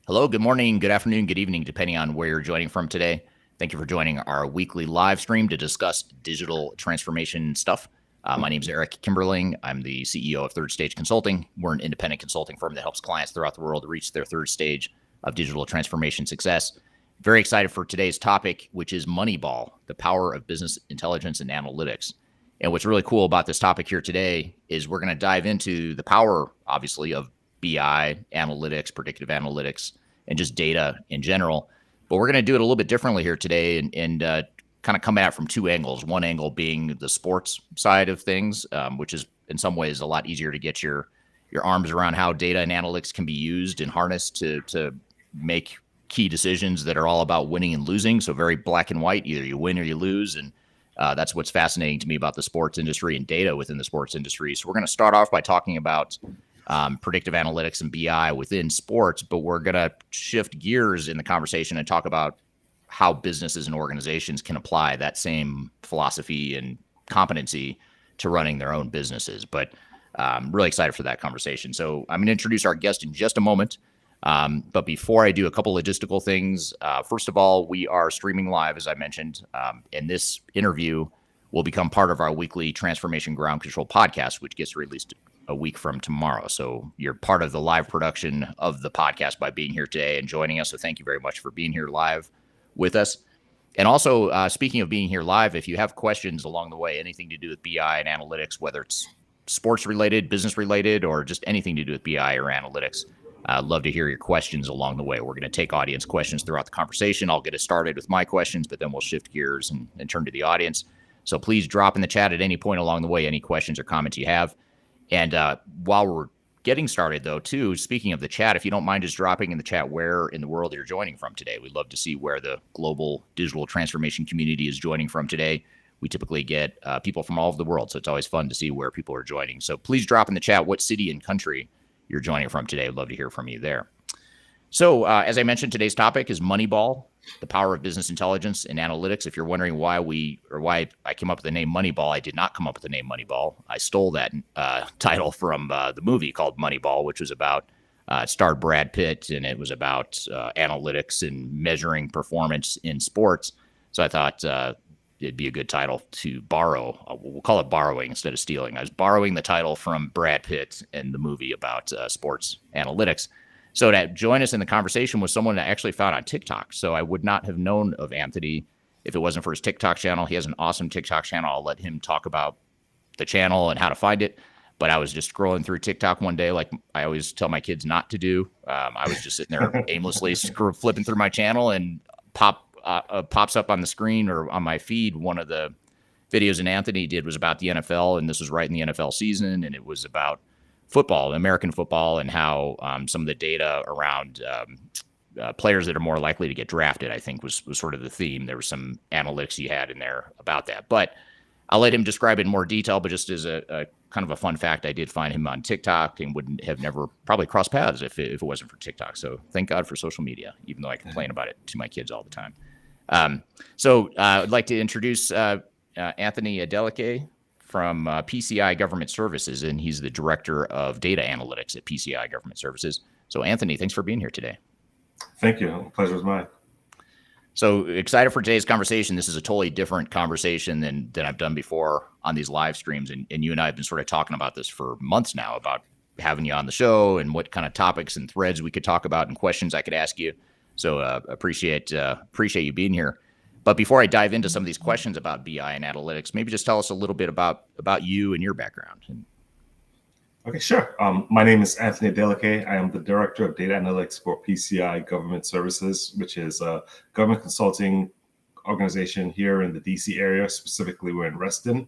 Hello, good morning, good afternoon, good evening, depending on where you're joining from today. Thank you for joining our weekly live stream to discuss digital transformation stuff. My name is Eric Kimberling. I'm the CEO of Third Stage Consulting. We're an independent consulting firm that helps clients throughout the world reach their third stage of digital transformation success. Very excited for today's topic, which is Moneyball, the power of business intelligence and analytics. And what's really cool about this topic here today is we're going to dive into the power, obviously, of BI, analytics, predictive analytics, and just data in general. But we're going to do it a little bit differently here today and kind of come at it from two angles. One angle being the sports side of things, which is in some ways a lot easier to get your arms around how data and analytics can be used and harnessed to make key decisions that are all about winning and losing. So very black and white, either you win or you lose. And that's what's fascinating to me about the sports industry and data within the sports industry. So we're going to start off by talking about predictive analytics and BI within sports, but we're going to shift gears in the conversation and talk about how businesses and organizations can apply that same philosophy and competency to running their own businesses. But I'm really excited for that conversation. So I'm going to introduce our guest in just a moment. But before I do, a couple logistical things. First of all, we are streaming live, as I mentioned, and this interview will become part of our weekly Transformation Ground Control podcast, which gets released a week from tomorrow. So you're part of the live production of the podcast by being here today and joining us. So thank you very much for being here live with us. And also, speaking of being here live, if you have questions along the way, anything to do with BI and analytics, whether it's sports related, business related, or just anything to do with BI or analytics, I'd love to hear your questions along the way. We're going to take audience questions throughout the conversation. I'll get us started with my questions, but then we'll shift gears and turn to the audience. So please drop in the chat at any point along the way any questions or comments you have. And while we're getting started, though, too, speaking of the chat, if you don't mind just dropping in the chat where in the world you're joining from today. We'd love to see where the global digital transformation community is joining from today. We typically get people from all over the world, so it's always fun to see where people are joining. So please drop in the chat what city and country you're joining from today. I'd love to hear from you there. So as I mentioned, today's topic is Moneyball, the power of business intelligence and analytics. If you're wondering why I came up with the name Moneyball, I did not come up with the name Moneyball. I stole that title from the movie called Moneyball, which was about it starred Brad Pitt, and it was about analytics and measuring performance in sports. So I thought it'd be a good title to borrow. We'll call it borrowing instead of stealing. I was borrowing the title from Brad Pitt and the movie about sports analytics. So to join us in the conversation was someone that I actually found on TikTok. So I would not have known of Anthony if it wasn't for his TikTok channel. He has an awesome TikTok channel. I'll let him talk about the channel and how to find it. But I was just scrolling through TikTok one day, like I always tell my kids not to do. I was just sitting there aimlessly flipping through my channel, and pops up on the screen or on my feed. One of the videos that Anthony did was about the NFL, and this was right in the NFL season, and it was about football, American football, and how some of the data around players that are more likely to get drafted, I think, was sort of the theme. There was some analytics he had in there about that. But I'll let him describe it in more detail. But just as a kind of a fun fact, I did find him on TikTok and wouldn't have never probably crossed paths if it wasn't for TikTok. So thank God for social media, even though I complain about it to my kids all the time. So I'd like to introduce Anthony Adeleke from PCI Government Services, and he's the Director of Data Analytics at PCI Government Services. So Anthony, thanks for being here today. Thank you. Pleasure is mine. So excited for today's conversation. This is a totally different conversation than I've done before on these live streams. And you and I have been sort of talking about this for months now, about having you on the show and what kind of topics and threads we could talk about and questions I could ask you. So appreciate you being here. But before I dive into some of these questions about BI and analytics, maybe just tell us a little bit about you and your background. Okay, sure. My name is Anthony Adeleke. I am the Director of Data Analytics for PCI Government Services, which is a government consulting organization here in the DC area. Specifically, we're in Reston.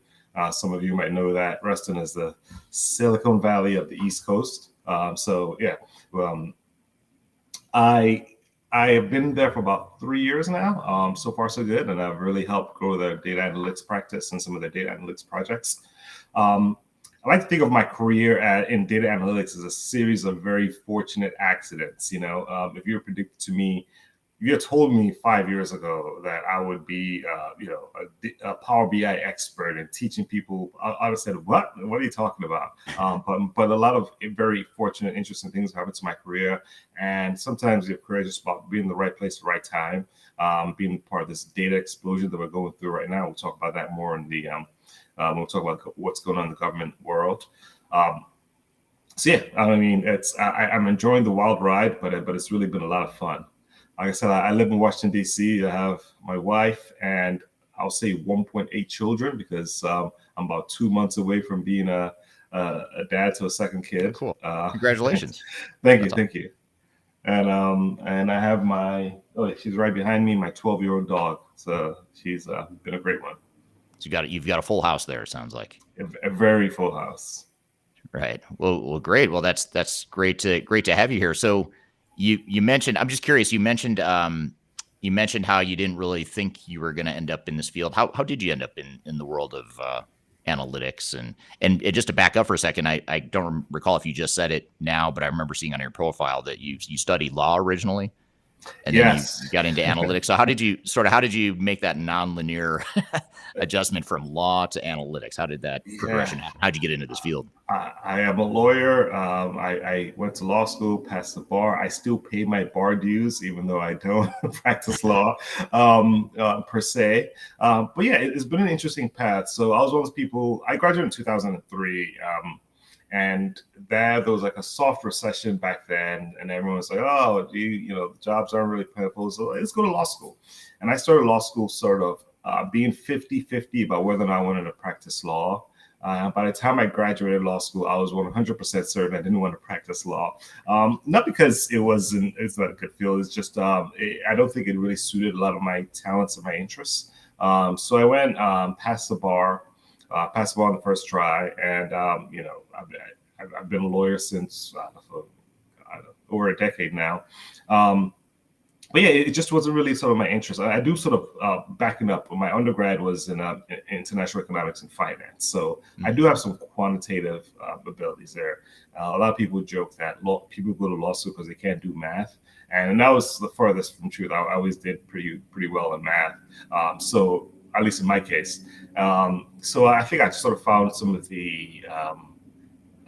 Some of you might know that Reston is the Silicon Valley of the East Coast. I have been there for about 3 years now. So far, so good. And I've really helped grow the data analytics practice and some of the data analytics projects. I like to think of my career in data analytics as a series of very fortunate accidents. If you were predicted to me you had told me 5 years ago that I would be, a Power BI expert and teaching people, I would have said, "What? What are you talking about?" But a lot of very fortunate, interesting things happened to my career, and sometimes your career is just about being in the right place, at the right time, being part of this data explosion that we're going through right now. We'll talk about that more in the when we'll talk about what's going on in the government world. So yeah, I mean, I'm enjoying the wild ride, but it's really been a lot of fun. Like I said, I live in Washington D.C. I have my wife and I'll say 1.8 children because I'm about 2 months away from being a dad to a second kid. Cool. Congratulations. Thank you. And I have she's right behind me, my 12-year-old dog. So she's been a great one. So you've got a full house there. It sounds like a very full house. Right. Well, great. Well, that's great to have you here. So you mentioned, I'm just curious, you mentioned how you didn't really think you were going to end up in this field. How did you end up in the world of analytics? And just to back up for a second, I don't recall if you just said it now, but I remember seeing on your profile that you studied law originally. And then you got into analytics. So how did you make that nonlinear adjustment from law to analytics? How did that progression happen? How did you get into this field? I am a lawyer. I went to law school, passed the bar. I still pay my bar dues, even though I don't practice law per se. But yeah, it's been an interesting path. So I was one of those people, I graduated in 2003. And there was like a soft recession back then, and everyone was like, "Oh, the jobs aren't really plentiful, so let's go to law school." And I started law school sort of being 50-50 about whether or not I wanted to practice law. By the time I graduated law school, I was 100% certain I didn't want to practice law. Not because it's not a good field. It's just I don't think it really suited a lot of my talents and my interests. So I went past the bar. Passed on the first try, and I've been a lawyer since over a decade now. But yeah, it just wasn't really sort of my interest. I do sort of backing up. My undergrad was in international economics and finance, so I do have some quantitative abilities there. A lot of people joke that people go to law school because they can't do math, and that was the furthest from truth. I always did pretty well in math. So at least in my case. So I think I sort of found some of the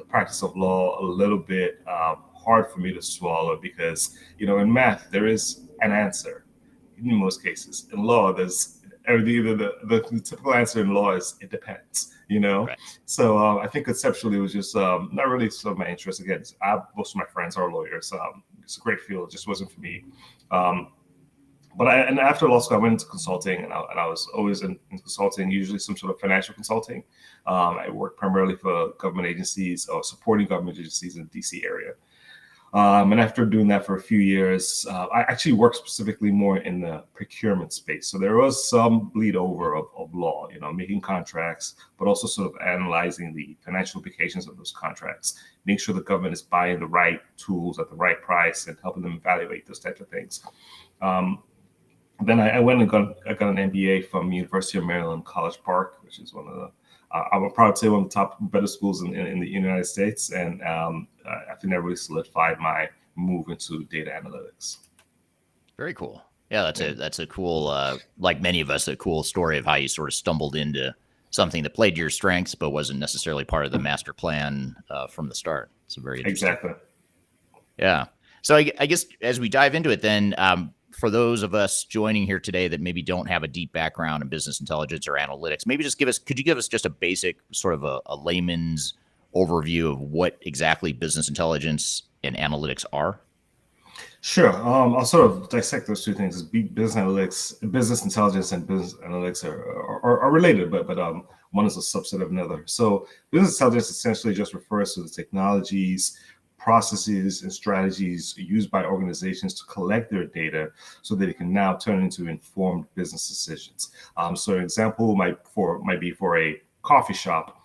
practice of law a little bit hard for me to swallow because, in math, there is an answer in most cases. In law, there's either the typical answer in law is it depends, Right. So I think conceptually it was just not really some of my interest. Again, most of my friends are lawyers. It's a great field. It just wasn't for me. But after law school, I went into consulting, and I was always in consulting, usually some sort of financial consulting. I worked primarily for government agencies or supporting government agencies in the DC area. And after doing that for a few years, I actually worked specifically more in the procurement space. So there was some bleed over of law, making contracts, but also sort of analyzing the financial implications of those contracts, making sure the government is buying the right tools at the right price and helping them evaluate those types of things. Then I went and got an MBA from University of Maryland, College Park, which is one of the I'm proud to say one of the top better schools in the United States, and I think that really solidified my move into data analytics. Very cool. Yeah, that's a cool, like many of us, a cool story of how you sort of stumbled into something that played to your strengths, but wasn't necessarily part of the master plan from the start. It's very interesting. Exactly. Yeah. So I guess as we dive into it, then. For those of us joining here today that maybe don't have a deep background in business intelligence or analytics, maybe could you give us just a basic sort of a layman's overview of what exactly business intelligence and analytics are? Sure. I'll sort of dissect those two things. Business analytics, business intelligence, and business analytics are related, but one is a subset of another. So business intelligence essentially just refers to the technologies, processes, and strategies used by organizations to collect their data so that it can now turn into informed business decisions. So an example might be for a coffee shop.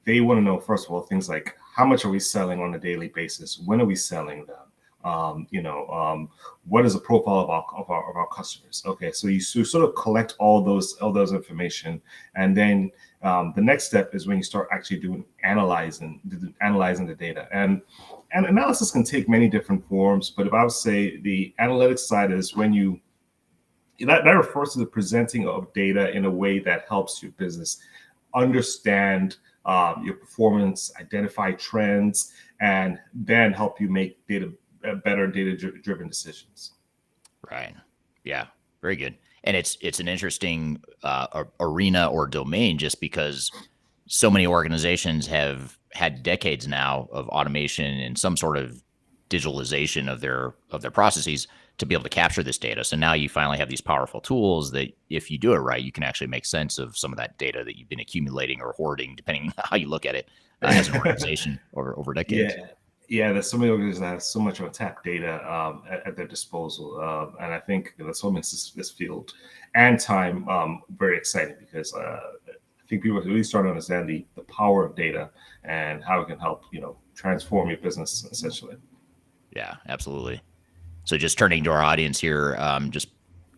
They want to know, first of all, things like how much are we selling on a daily basis? When are we selling them? What is the profile of our customers? Okay, so you sort of collect all those information, and then the next step is when you start actually analyzing the data. And And analysis can take many different forms, but if I would say the analytics side is when that refers to the presenting of data in a way that helps your business understand your performance, identify trends, and then help you make better data-driven decisions. Right. Yeah. Very good. And it's an interesting arena or domain just because so many organizations have had decades now of automation and some sort of digitalization of their processes to be able to capture this data. So now you finally have these powerful tools that if you do it right, you can actually make sense of some of that data that you've been accumulating or hoarding, depending on how you look at it as an organization over decades. Yeah, there's so many organizations that have so much untapped data at their disposal, and I think that's what makes this field and time very exciting because I think people really start to understand the power of data and how it can help transform your business essentially. Yeah, absolutely. So just turning to our audience here, just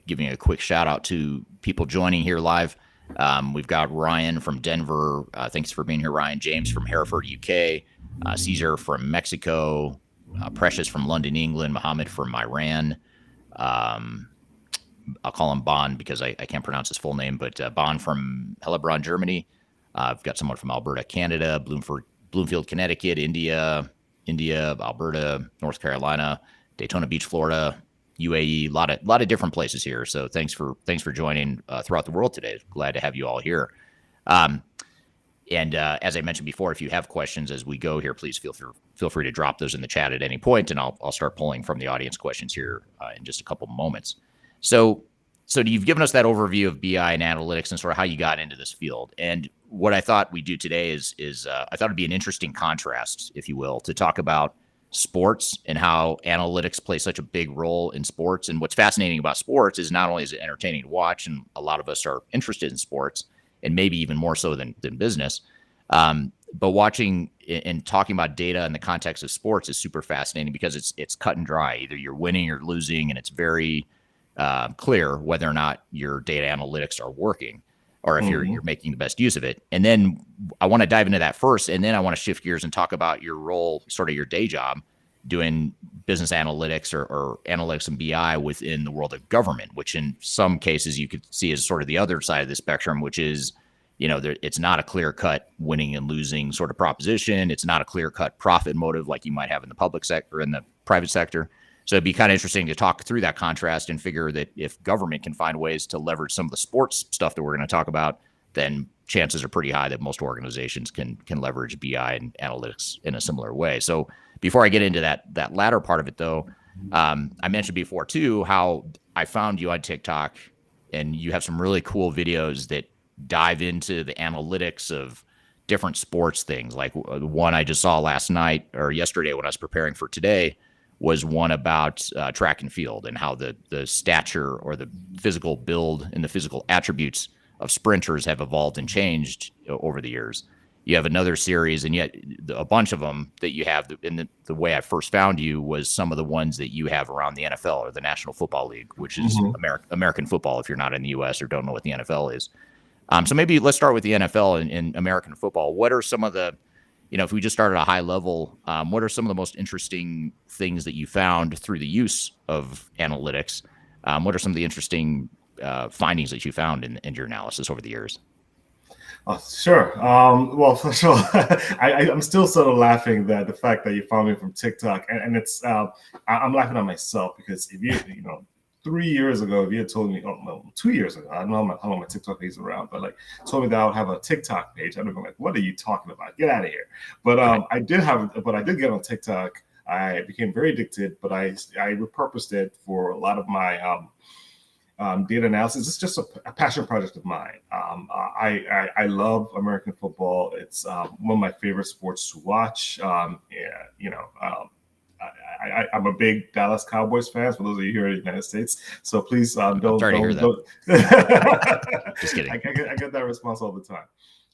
giving a quick shout out to people joining here live. We've got Ryan from Denver. Thanks for being here, Ryan. James from Hereford, UK. Caesar from Mexico. Precious from London, England. Mohammed from Iran. I'll call him Bon because I can't pronounce his full name, but Bon from Hellebrand, Germany. I've got someone from Alberta, Canada. Bloomfield, Connecticut. India, Alberta, North Carolina. Daytona Beach, Florida, UAE, a lot of different places here. So thanks for joining throughout the world today. Glad to have you all here. And as I mentioned before, if you have questions as we go here, please feel free to drop those in the chat at any point, and I'll start pulling from the audience questions here in just a couple moments. So you've given us that overview of BI and analytics and sort of how you got into this field. And what I thought we'd do today is I thought it'd be an interesting contrast, if you will, to talk about sports and how analytics play such a big role in sports. And what's fascinating about sports is not only is it entertaining to watch, and a lot of us are interested in sports, and maybe even more so than business, but watching and talking about data in the context of sports is super fascinating because it's cut and dry. Either you're winning or losing, and it's very clear whether or not your data analytics are working, or if you're making the best use of it. And then I want to dive into that first, and then I want to shift gears and talk about your role, sort of your day job, doing business analytics or analytics and BI within the world of government, which in some cases you could see as sort of the other side of the spectrum, which is, it's not a clear-cut winning and losing sort of proposition. It's not a clear-cut profit motive like you might have in the public sector, in the private sector. So it'd be kind of interesting to talk through that contrast and figure that if government can find ways to leverage some of the sports stuff that we're going to talk about, then chances are pretty high that most organizations can leverage BI and analytics in a similar way. So before I get into that latter part of it, though, I mentioned before too how I found you on TikTok, and you have some really cool videos that dive into the analytics of different sports things. Like the one I just saw last night or yesterday when I was preparing for today was one about track and field and how the stature or the physical build and the physical attributes of sprinters have evolved and changed over the years. You have another series, and yet a bunch of them that you have. In the way I first found you was some of the ones that you have around the NFL or the National Football League, which is American football if you're not in the U.S. or don't know what the NFL is. So maybe let's start with the NFL and American football. What are some of the, if we just start at a high level, what are some of the most interesting things that you found through the use of analytics? What are some of the interesting findings that you found in your analysis over the years? Sure. Well, for sure, I'm still sort of laughing that the fact that you found me from TikTok, and it's I'm laughing at myself because if you 3 years ago, if you had told me, 2 years ago, I don't know how long my TikTok page is around, but told me that I would have a TikTok page, I'd have been like, what are you talking about? Get out of here. But I did get on TikTok. I became very addicted, but I repurposed it for a lot of my data analysis. It's just a passion project of mine. I love American football. It's one of my favorite sports to watch. I'm a big Dallas Cowboys fan, for those of you here in the United States. So please don't. Just kidding. I get that response all the time.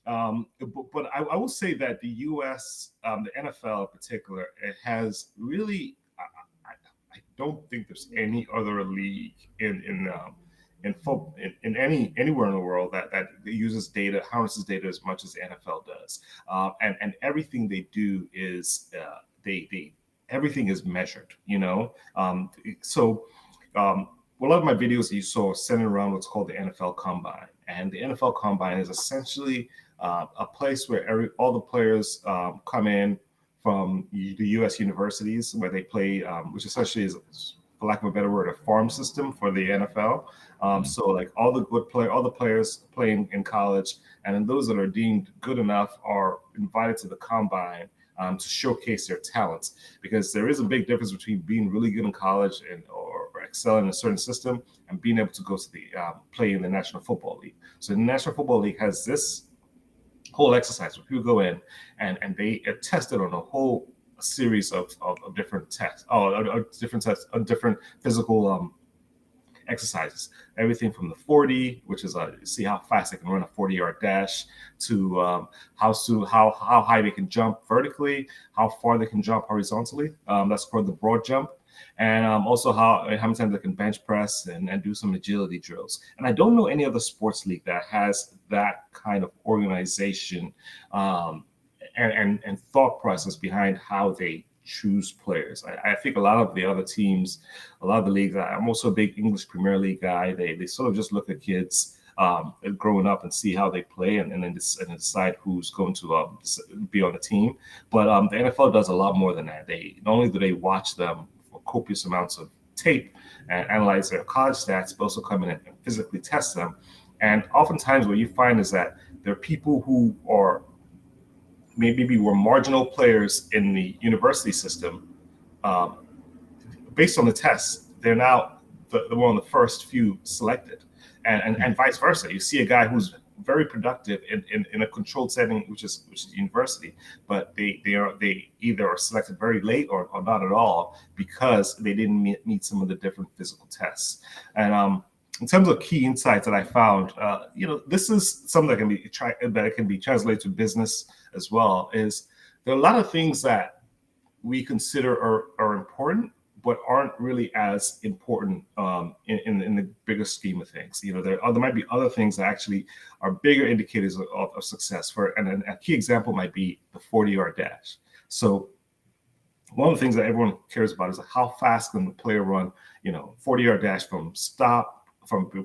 But I will say that the U.S., the NFL in particular, it has really. I don't think there's any other league anywhere in the world that uses data, harnesses data as much as the NFL does. And everything they do is everything is measured, so a lot of my videos that you saw centered around what's called the NFL Combine. And the NFL Combine is essentially a place where all the players come in from the U.S. universities where they play, which essentially is, for lack of a better word, a farm system for the NFL. So like all the players playing in college, and then those that are deemed good enough are invited to the combine to showcase their talents, because there is a big difference between being really good in college or excel in a certain system and being able to go to the play in the National Football League. So the National Football League has this whole exercise where people go in and they are tested on a whole series of different tests, different physical exercises, everything from the 40, which is see how fast they can run a 40-yard dash, to how high they can jump vertically, how far they can jump horizontally. That's called the broad jump. And also how many times they can bench press and do some agility drills. And I don't know any other sports league that has that kind of organization and thought process behind how they choose players. I think a lot of the other teams, a lot of the leagues, I'm also a big English Premier League guy. They sort of just look at kids growing up and see how they play and then decide who's going to be on the team. But the NFL does a lot more than that. Not only do they watch them for copious amounts of tape and analyze their college stats, but also come in and physically test them. And oftentimes what you find is that there are people who are maybe were marginal players in the university system. Based on the tests, they're now one of the first few selected, and vice versa. You see a guy who's very productive in a controlled setting, which is university, but they either are selected very late or not at all because they didn't meet some of the different physical tests. And in terms of key insights that I found, this is something that can be translated to business as well. Is there are a lot of things that we consider are important, but aren't really as important in the bigger scheme of things. There might be other things that actually are bigger indicators of success. And a key example might be the 40-yard dash. So one of the things that everyone cares about is how fast can the player run, 40-yard dash from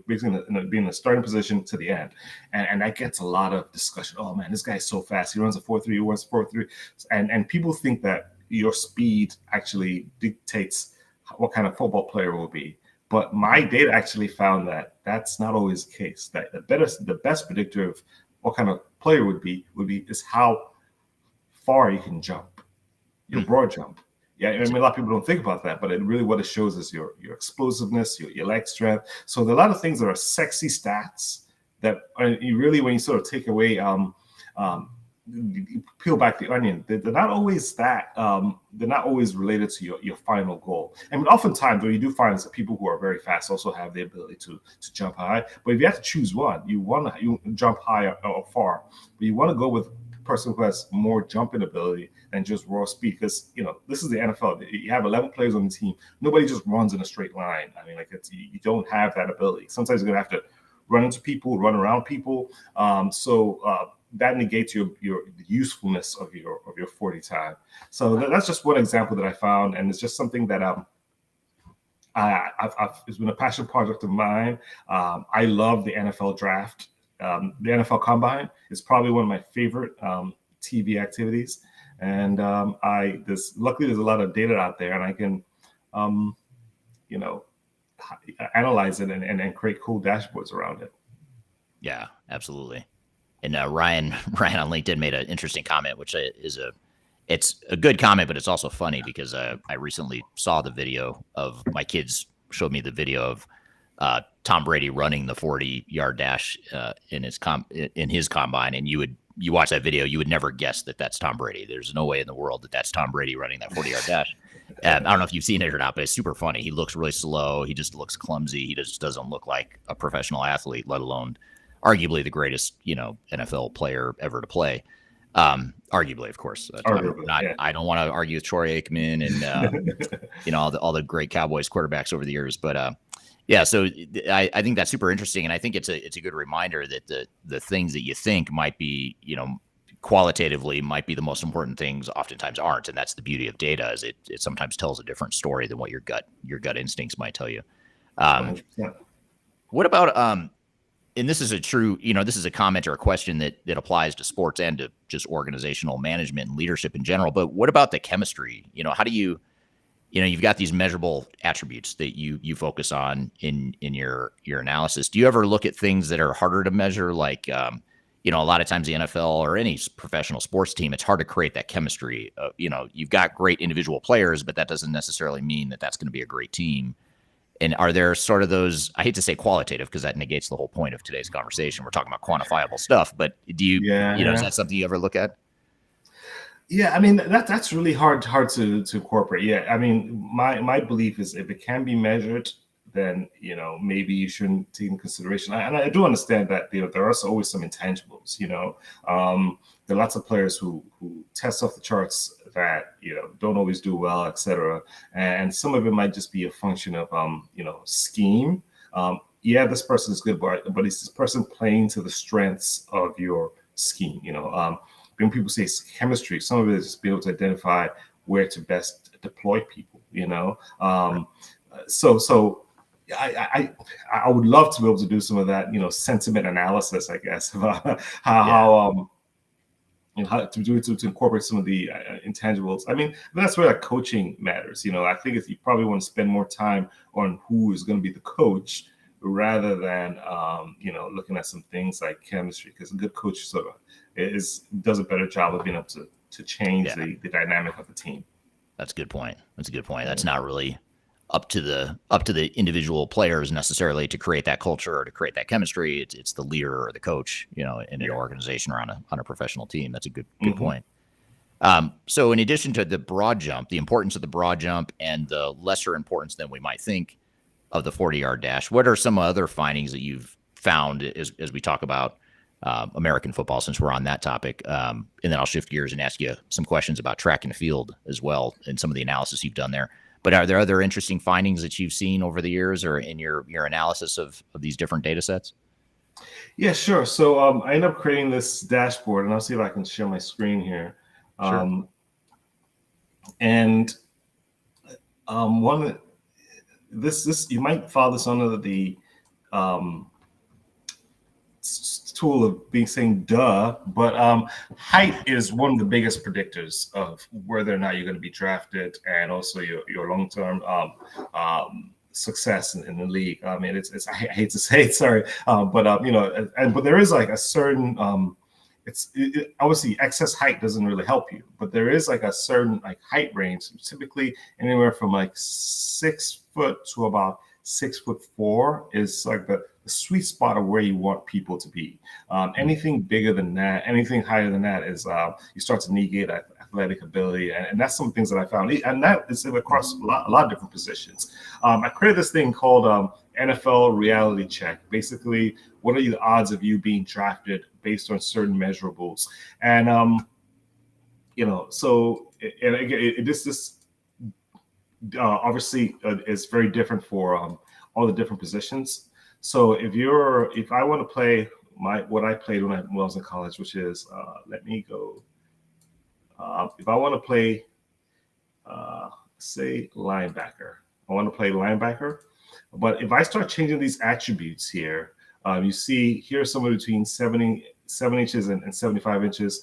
basically being in the starting position to the end. And that gets a lot of discussion. Oh man, this guy's so fast. He runs a 4.3, he runs 4.3. And people think that your speed actually dictates what kind of football player will be. But my data actually found that that's not always the case. That the best predictor of what kind of player would be is how far you can jump, your broad jump. Yeah, I mean, a lot of people don't think about that, but what it shows is your explosiveness, your leg strength. So there are a lot of things that are sexy stats that you really, when you sort of take away, you peel back the onion, they're not always that. They're not always related to your final goal. I mean, oftentimes what you do find is that people who are very fast also have the ability to jump high. But if you have to choose one, you jump high or far, but you want to go with person who has more jumping ability than just raw speed, because this is the NFL. You have 11 players on the team. Nobody just runs in a straight line. I mean, you don't have that ability. Sometimes you're gonna have to run into people, run around people. So that negates the usefulness of your 40 time. So that's just one example that I found, and it's just something that it's been a passion project of mine. I love the NFL draft. The NFL Combine is probably one of my favorite TV activities, and luckily there's a lot of data out there, and I can, analyze it and create cool dashboards around it. Yeah, absolutely. And Ryan on LinkedIn made an interesting comment, which it's a good comment, but it's also funny because I recently saw the video of my kids showed me the video of Tom Brady running the 40-yard dash in his combine, and you watch that video, you would never guess that that's Tom Brady. There's no way in the world that that's Tom Brady running that 40-yard dash. I don't know if you've seen it or not, but it's super funny. He looks really slow. He just looks clumsy. He just doesn't look like a professional athlete, let alone arguably the greatest, NFL player ever to play. Arguably, of course. I don't want to argue with Troy Aikman and all the great Cowboys quarterbacks over the years, but yeah, so I think that's super interesting, and I think it's a good reminder that the things that you think might be qualitatively might be the most important things oftentimes aren't, and that's the beauty of data, is it sometimes tells a different story than what your gut instincts might tell you. Um, 100%. what about and this is a true, this is a comment or a question that applies to sports and to just organizational management and leadership in general. But what about the chemistry? How do you've got these measurable attributes that you focus on in your analysis. Do you ever look at things that are harder to measure, like a lot of times the NFL or any professional sports team, it's hard to create that chemistry. You've got great individual players, but that doesn't necessarily mean that that's going to be a great team. And are there sort of those, I hate to say qualitative because that negates the whole point of today's conversation. We're talking about quantifiable stuff, but is that something you ever look at? Yeah, I mean that's really hard to incorporate. Yeah, I mean my belief is if it can be measured, then maybe you shouldn't take into consideration. And I do understand that there are always some intangibles. There are lots of players who test off the charts that don't always do well, etc. And some of it might just be a function of scheme. Yeah, this person is good, but is this person playing to the strengths of your scheme? When people say chemistry, some of it is just being able to identify where to best deploy people. So I would love to be able to do some of that, sentiment analysis, I guess, about how to incorporate some of the intangibles. I mean, that's where like coaching matters. I think you probably want to spend more time on who is going to be the coach rather than looking at some things like chemistry, because a good coach sort of does a better job of being able to change the dynamic of the team. That's a good point. That's not really up to the individual players necessarily to create that culture or to create that chemistry. It's the leader or the coach, in an organization or on a professional team. That's a good point. So in addition to the broad jump, the importance of the broad jump and the lesser importance than we might think of the 40-yard dash, what are some other findings that you've found as we talk about American football, since we're on that topic? And then I'll shift gears and ask you some questions about track and field as well and some of the analysis you've done there. But are there other interesting findings that you've seen over the years or in your analysis of these different data sets? Yeah, sure. So I ended up creating this dashboard, and I'll see if I can share my screen here. Sure. And this you might follow this under the tool of being saying duh, but height is one of the biggest predictors of whether or not you're going to be drafted, and also your long-term success in the league. I mean, it's I hate to say it, sorry, but there is like a certain obviously excess height doesn't really help you, but there is like a certain like height range, typically anywhere from like 6 foot to about 6'4" is like the sweet spot of where you want people to be. Anything bigger than that, anything higher than that is you start to negate athletic ability, and that's some things that I found, and that is across a lot of different positions. I created this thing called NFL reality check. Basically, what are the odds of you being drafted based on certain measurables? And this obviously is very different for all the different positions. So if I want to play what I played when I was in college, which is let me go. If I want to play, say linebacker, I want to play linebacker. But if I start changing these attributes here, you see here somewhere between 7 inches and 75 inches.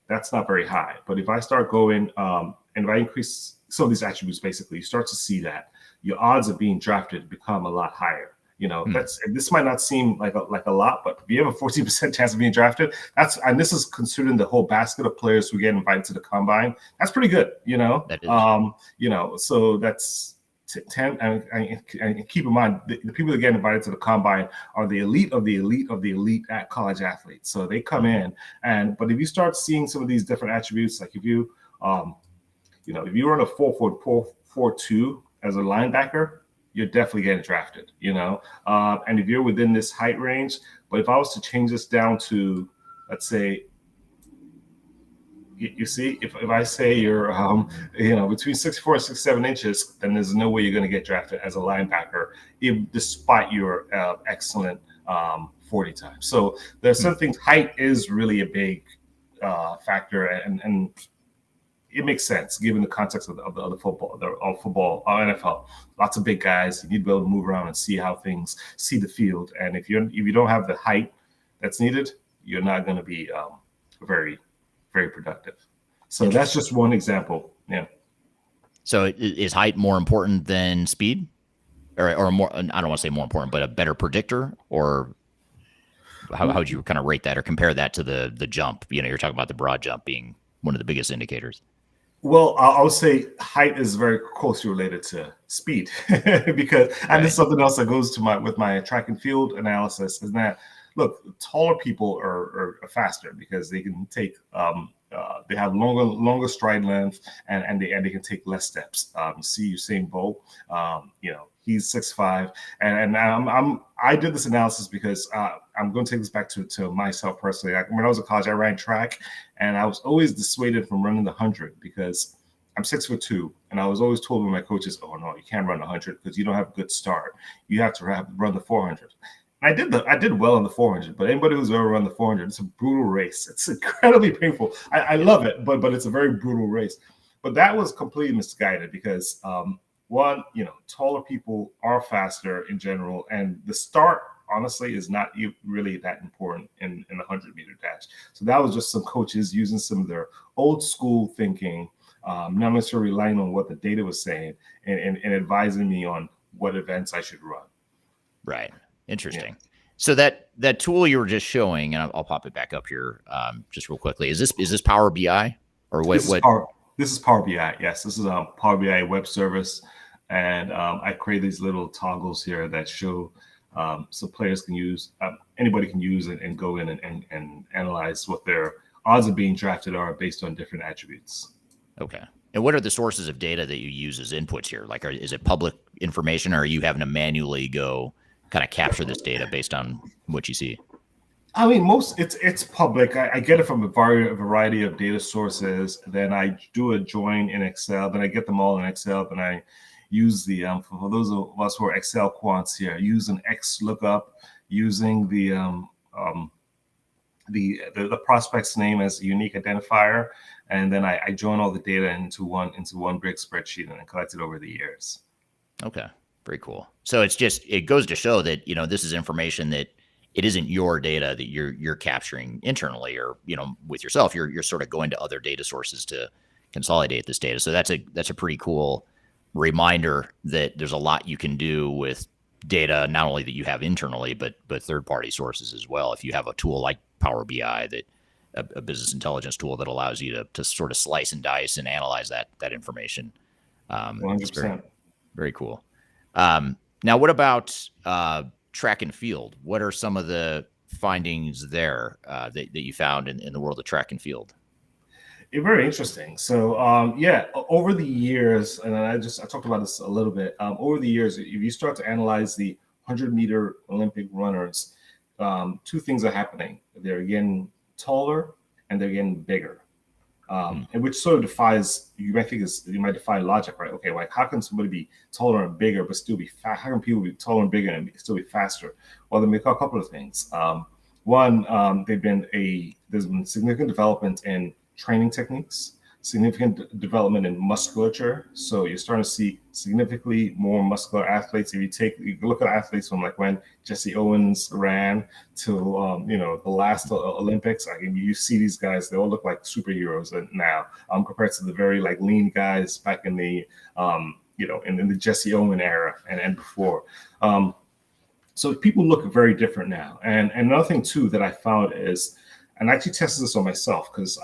That's not very high. But if I start going and if I increase some of these attributes, basically, you start to see that your odds of being drafted become a lot higher. This might not seem like a lot, but if you have a 14% chance of being drafted, and this is considering the whole basket of players who get invited to the combine. That's pretty good, That is. So that's 10. And keep in mind, the people that get invited to the combine are the elite of the elite of the elite at college athletes. So they come in, but if you start seeing some of these different attributes, like if you if you run a 4.42 as a linebacker, you're definitely getting drafted, and if you're within this height range. But if I was to change this down to, let's say, you see, if I say you're, between 6'4" and 6'7" inches, then there's no way you're going to get drafted as a linebacker, despite your excellent 40 time. So there's some things. Height is really a big factor, and it makes sense given the context of the football, NFL. Lots of big guys. You need to be able to move around and see the field. And if you don't have the height that's needed, you're not going to be very, very productive. So that's just one example. Yeah. So is height more important than speed, or more? I don't want to say more important, but a better predictor, or how would you kind of rate that or compare that to the jump? You're talking about the broad jump being one of the biggest indicators. Well, I would say height is very closely related to speed because, and this is something else that goes to with my track and field analysis, is that, look, taller people are faster because they can take they have longer stride length, and they can take less steps. You see Usain Bolt, he's 6'5", and I did this analysis because I'm going to take this back to myself personally. When I was in college, I ran track, and I was always dissuaded from running the 100 because I'm 6'2", and I was always told by my coaches, "Oh no, you can't run 100 because you don't have a good start. You have to run the 400." I did well on the 400, but anybody who's ever run the 400, it's a brutal race. It's incredibly painful. I love it, but it's a very brutal race. But that was completely misguided because one, taller people are faster in general, and the start, honestly, is not really that important in the 100-meter dash. So that was just some coaches using some of their old school thinking, not necessarily relying on what the data was saying, and advising me on what events I should run. Right. Interesting. Yeah. So that tool you were just showing, and I'll pop it back up here just real quickly. Is this Power BI or what? This is Power BI. Yes, this is a Power BI web service, and I create these little toggles here that show so players can use, anybody can use it and go in and analyze what their odds of being drafted are based on different attributes. Okay. And what are the sources of data that you use as inputs here? Like, is it public information, or are you having to manually go kind of capture this data based on what you see? I mean, it's public. I get it from a variety of data sources. Then I do a join in Excel. Then I get them all in Excel. Then I use the for those of us who are Excel quants here, use an X lookup using the prospect's name as a unique identifier, and then I join all the data into one big spreadsheet and collect it over the years. Okay. Very cool. So it goes to show that, this is information that it isn't your data that you're capturing internally or, with yourself. You're sort of going to other data sources to consolidate this data. So that's a pretty cool reminder that there's a lot you can do with data, not only that you have internally, but third-party sources as well. If you have a tool like Power BI, that a business intelligence tool that allows you to sort of slice and dice and analyze that information. 100%. It's very, very cool. Now, what about track and field? What are some of the findings there that you found in the world of track and field? Very interesting. So, over the years, and I talked about this a little bit. Over the years, if you start to analyze the 100-meter Olympic runners, two things are happening. They're getting taller and they're getting bigger. And which sort of defies, you might defy logic, right? Okay, like how can somebody be taller and bigger but still be fast? How can people be taller and bigger and still be faster? Well, they make a couple of things. One, there's been significant development in training techniques, significant development in musculature. So you're starting to see significantly more muscular athletes. If you look at athletes from like when Jesse Owens ran to the last Olympics, you see these guys, they all look like superheroes now, compared to the very like lean guys back in the in the Jesse Owens era and before. So people look very different now. And another thing too that I found is, and I actually tested this on myself because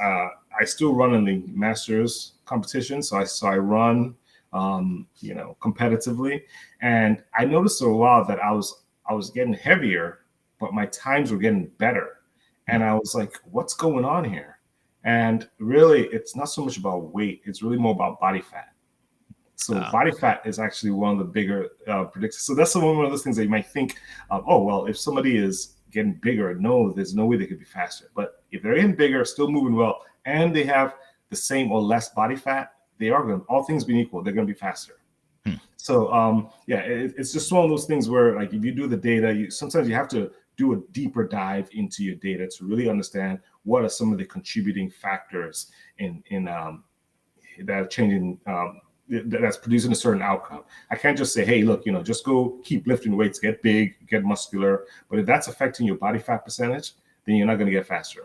I still run in the masters competition. So I run, competitively, and I noticed for a while that I was getting heavier, but my times were getting better. And I was like, what's going on here? And really, it's not so much about weight. It's really more about body fat. So body fat is actually one of the bigger predictors. So that's one of those things that you might think, if somebody is getting bigger, no, there's no way they could be faster. But if they're getting bigger, still moving well, and they have the same or less body fat, they are going to, all things being equal, they're going to be faster. So, it's just one of those things where, like, if you do the data, sometimes you have to do a deeper dive into your data to really understand what are some of the contributing factors in that are changing, that's producing a certain outcome. I can't just say, hey, look, just go keep lifting weights, get big, get muscular. But if that's affecting your body fat percentage, then you're not going to get faster.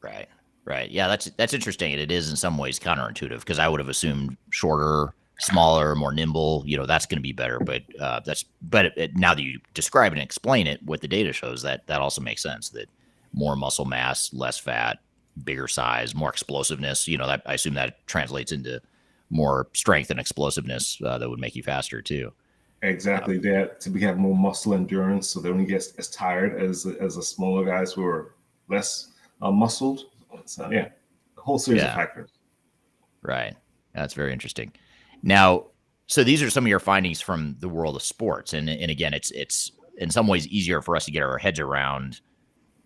Right. Right. Yeah, that's interesting. And it is in some ways counterintuitive because I would have assumed shorter, smaller, more nimble, that's going to be better. But now that you describe it and explain it, what the data shows, that also makes sense, that more muscle mass, less fat, bigger size, more explosiveness, that I assume that translates into more strength and explosiveness that would make you faster too. Exactly. That to have more muscle endurance, so they don't get as tired as the smaller guys who are less muscled. So yeah, a whole series of factors. Right. That's very interesting. Now, so these are some of your findings from the world of sports, and again, it's in some ways easier for us to get our heads around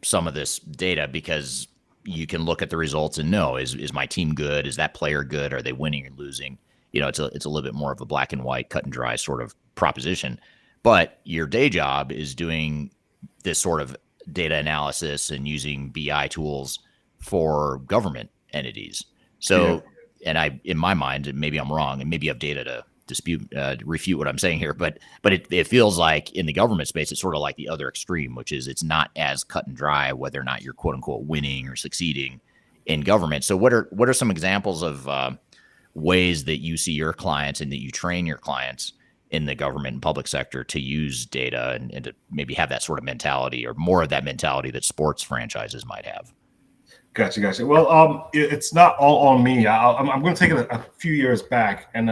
some of this data because you can look at the results and know, is my team good? Is that player good? Are they winning or losing? It's a little bit more of a black and white, cut and dry sort of proposition. But your day job is doing this sort of data analysis and using BI tools for government entities. So, and in my mind, maybe I'm wrong, and maybe you have data to refute what I'm saying here, but it feels like in the government space, it's sort of like the other extreme, which is it's not as cut and dry whether or not you're quote unquote winning or succeeding in government. So what are some examples of ways that you see your clients and that you train your clients in the government and public sector to use data and to maybe have that sort of mentality or more of that mentality that sports franchises might have? Gotcha. Well, it's not all on me. I'm going to take it a few years back, and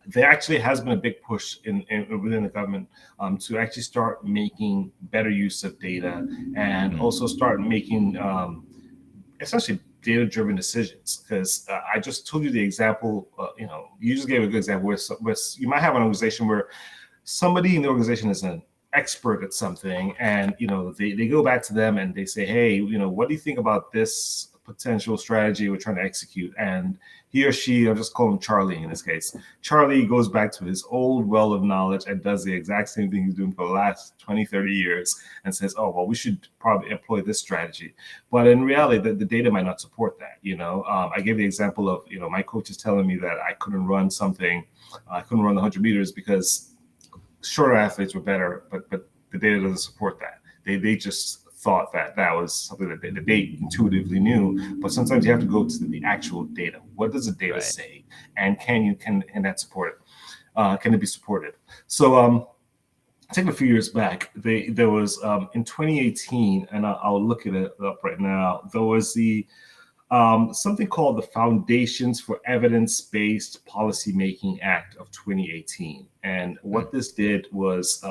there actually has been a big push within the government to actually start making better use of data and also start making essentially data-driven decisions. Because I just told you the example, you just gave a good example where you might have an organization where somebody in the organization is an expert at something, and they go back to them and they say, hey, what do you think about this potential strategy we're trying to execute? And he or she, I'll just call him Charlie in this case, Charlie goes back to his old well of knowledge and does the exact same thing he's doing for the last 20, 30 years and says, oh, well, we should probably employ this strategy. But in reality, the data might not support that. I gave the example of, my coach is telling me that I couldn't run something, I couldn't run the 100 meters because shorter athletes were better, but the data doesn't support that. They just thought that was something that they intuitively knew, but sometimes you have to go to the actual data. What does the data say, and can that support it? Can it be supported? So take a few years back, there was in 2018, and I'll look it up right now. There was the something called the Foundations for Evidence-Based Policymaking Act of 2018, and what this did was.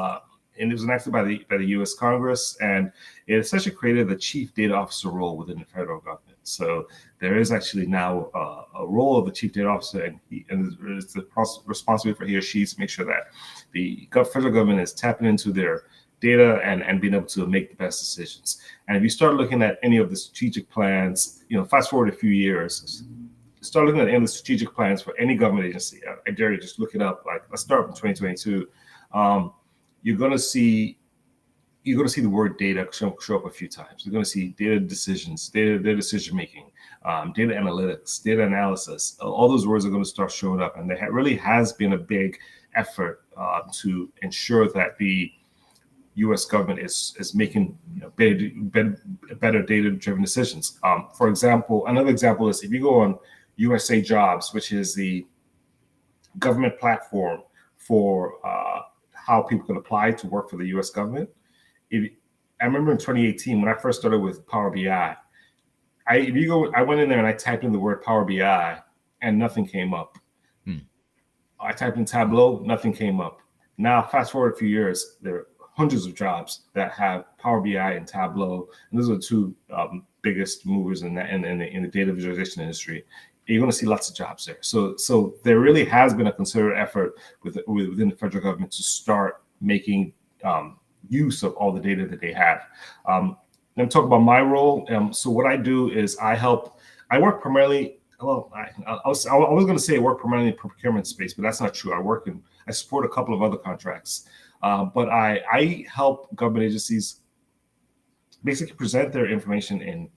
And it was enacted by the U.S. Congress, and it essentially created the chief data officer role within the federal government. So there is actually now a role of the chief data officer, and it's the responsibility for he or she to make sure that the federal government is tapping into their data and being able to make the best decisions. And if you start looking at any of the strategic plans, fast forward a few years, start looking at any of the strategic plans for any government agency. I dare you just look it up. Like, let's start from 2022. You're going to see the word data show up a few times. You're going to see data decisions, data decision making, data analytics, data analysis. All those words are going to start showing up, and there really has been a big effort to ensure that the U.S. government is making better data-driven decisions. For example, another example is if you go on USA Jobs, which is the government platform for how people can apply to work for the U.S. government. I remember in 2018 when I first started with Power BI. I went in there and I typed in the word Power BI and nothing came up. I typed in Tableau, nothing came up. Now, fast forward a few years, there are hundreds of jobs that have Power BI and Tableau, and those are the two biggest movers in the data visualization industry. You're going to see lots of jobs there. So there really has been a concerted effort within the federal government to start making use of all the data that they have. Let me talk about my role. So what I do is I work primarily. Well, I was going to say I work primarily in the procurement space, but that's not true. I support a couple of other contracts. But I help government agencies basically present their information in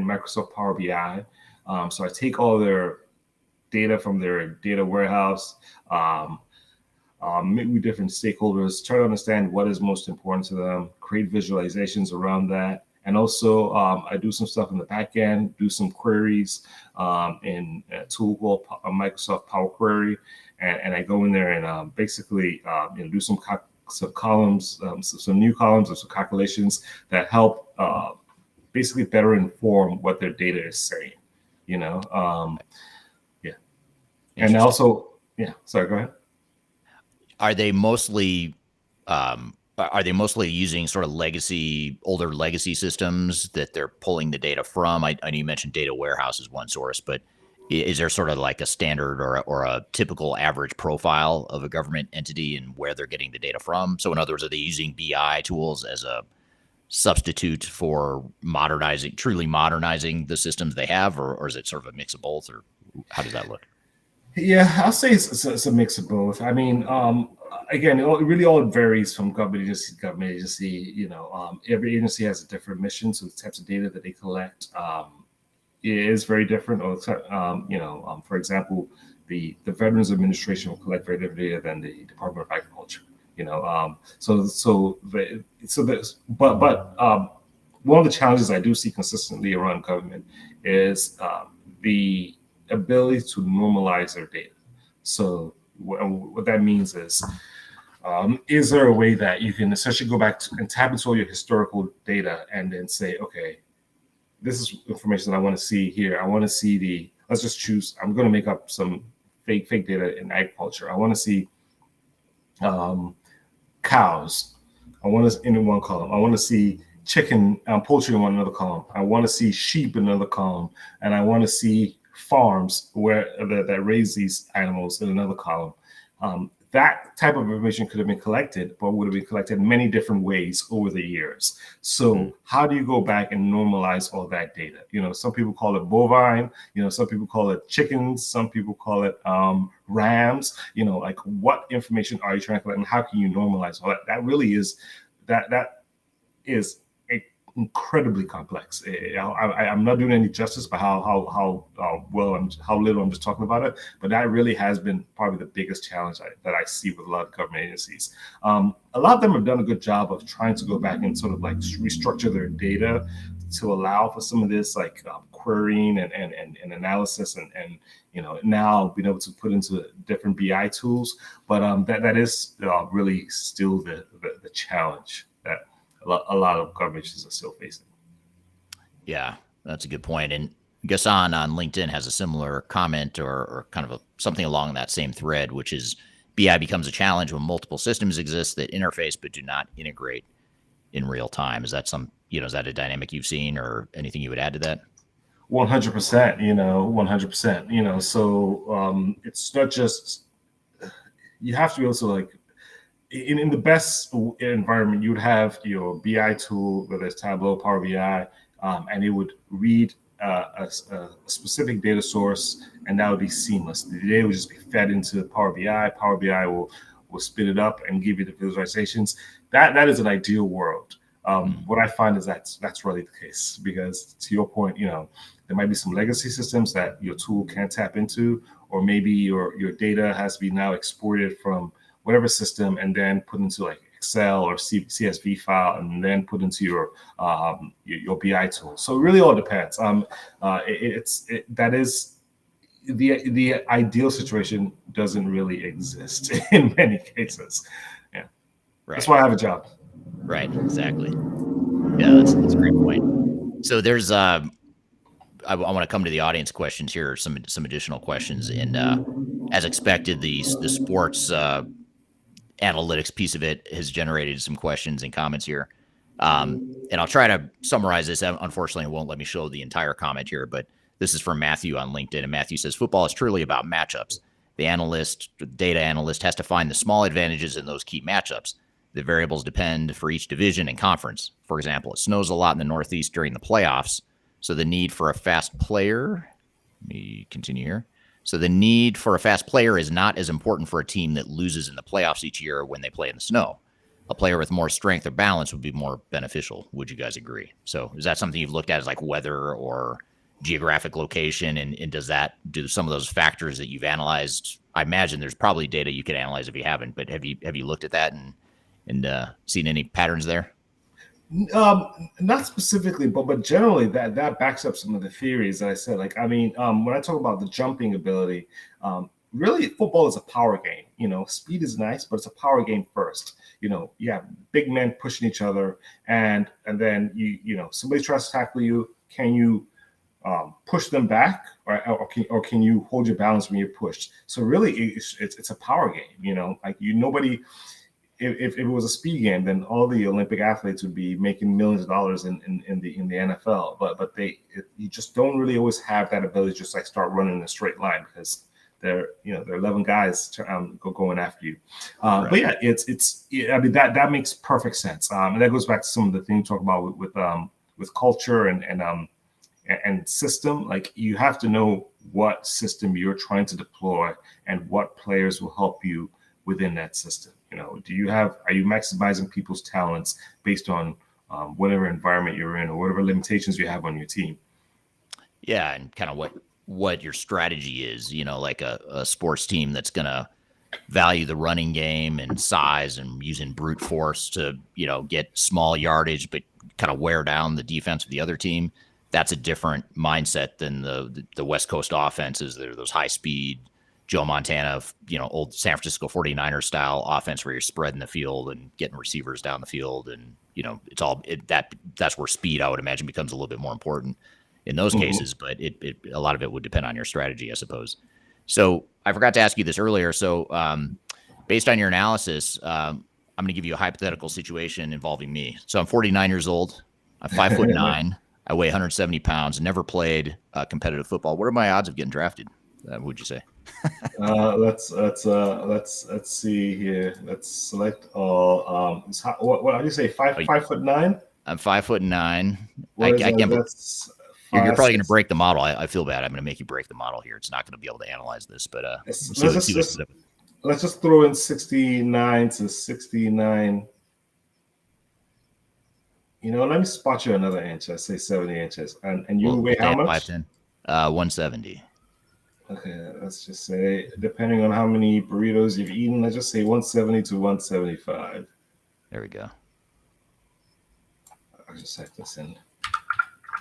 Microsoft Power BI. So I take all their data from their data warehouse, meet with different stakeholders, try to understand what is most important to them, create visualizations around that. And also, I do some stuff in the back end, do some queries in a tool called Microsoft Power Query. And I go in there and basically do some columns, some new columns, or some calculations that help basically better inform what their data is saying. Yeah. And also, yeah. Sorry, go ahead. Are they mostly using sort of older legacy systems that they're pulling the data from? I know you mentioned data warehouse is one source, but is there sort of like a standard or a typical average profile of a government entity and where they're getting the data from? So in other words, are they using BI tools as a substitute for truly modernizing the systems they have, or is it sort of a mix of both, or how does that look? Yeah, I'll say it's a mix of both. I mean, again, it really all varies from government agency to government agency. Every agency has a different mission, so the types of data that they collect is very different. For example, the Veterans Administration will collect very different data than the Department of Agriculture. But one of the challenges I do see consistently around government is the ability to normalize their data. So what that means is there a way that you can essentially go back and tap into all your historical data and then say, okay, this is information that I want to see here. I want to see let's just choose, I'm going to make up some fake data in agriculture. I want to see cows. I want to in one column. I want to see chicken, poultry in one another column. I want to see sheep in another column, and I want to see farms that raise these animals in another column. That type of information could have been collected, but would have been collected in many different ways over the years. So how do you go back and normalize all that data? Some people call it bovine, some people call it chickens, some people call it rams, like what information are you trying to collect and how can you normalize all that? That really is, that is incredibly complex. I'm not doing any justice by how little I'm just talking about it, but that really has been probably the biggest challenge that I see with a lot of government agencies. A lot of them have done a good job of trying to go back and sort of like restructure their data to allow for some of this like querying and analysis and now being able to put into different BI tools, but that is really still the challenge that a lot of government agencies are still facing. Yeah, that's a good point. And Gassan on LinkedIn has a similar comment or kind of something along that same thread, which is BI becomes a challenge when multiple systems exist that interface but do not integrate in real time. Is that is that a dynamic you've seen or anything you would add to that? 100%, 100%, so it's not just, you have to be also like, in the best environment, you would have your BI tool, whether it's Tableau, Power BI, and it would read a specific data source, and that would be seamless. The data would just be fed into Power BI. Power BI will spit it up and give you the visualizations. That is an ideal world. What I find is that's really the case, because to your point, there might be some legacy systems that your tool can't tap into, or maybe your data has to be now exported from whatever system and then put into like Excel or CSV file and then put into your BI tool. So it really all depends. That is the ideal situation doesn't really exist in many cases. Yeah, right. That's why I have a job. Right. Exactly. Yeah, that's a great point. So there's I want to come to the audience questions here. Some additional questions, and as expected, the sports analytics piece of it has generated some questions and comments here. And I'll try to summarize this. Unfortunately, it won't let me show the entire comment here, but this is from Matthew on LinkedIn. And Matthew says, football is truly about matchups. The data analyst has to find the small advantages in those key matchups. The variables depend for each division and conference. For example, it snows a lot in the Northeast during the playoffs. So the need for a fast player, let me continue here. So the need for a fast player is not as important for a team that loses in the playoffs each year when they play in the snow. a player with more strength or balance would be more beneficial. Would you guys agree? So is that something you've looked at as like weather or geographic location? And do some of those factors that you've analyzed? I imagine there's probably data you could analyze if you haven't, but have you looked at that and seen any patterns there? Not specifically, but generally that backs up some of the theories that I said. Like, I mean, when I talk about the jumping ability, really football is a power game. Speed is nice, but it's a power game first. You have big men pushing each other, and then somebody tries to tackle you. Can you push them back, or can you hold your balance when you're pushed? So really, it's a power game. Like nobody. If it was a speed game, then all the Olympic athletes would be making millions of dollars in the NFL. But you just don't really always have that ability to just like start running in a straight line, because there are 11 guys going after you. Right. But yeah, I mean that makes perfect sense. And that goes back to some of the things we talk about with culture and system. Like, you have to know what system you're trying to deploy and what players will help you within that system. Are you maximizing people's talents based on whatever environment you're in or whatever limitations you have on your team? Yeah, and kind of what your strategy is. Like a sports team that's gonna value the running game and size and using brute force to get small yardage, but kind of wear down the defense of the other team. That's a different mindset than the West Coast offenses. They're those high speed Joe Montana, old San Francisco 49ers style offense where you're spreading the field and getting receivers down the field. And, that's where speed, I would imagine, becomes a little bit more important in those cases. But a lot of it would depend on your strategy, I suppose. So I forgot to ask you this earlier. So based on your analysis, I'm going to give you a hypothetical situation involving me. So I'm 49 years old. I'm 5'9". I weigh 170 pounds, never played competitive football. What are my odds of getting drafted? Would you say? Let's see here. Let's select all. What do you say? 5'9"? I'm 5'9". I can't. That's you're probably going to break the model. I feel bad. I'm going to make you break the model here. It's not going to be able to analyze this, but let's just throw in 69 to 69. Let me spot you another inch. I say 70 inches, and you weigh how much? 5'10". 170. Okay, let's just say, depending on how many burritos you've eaten, let's just say 170 to 175. There we go. I'll just type this in.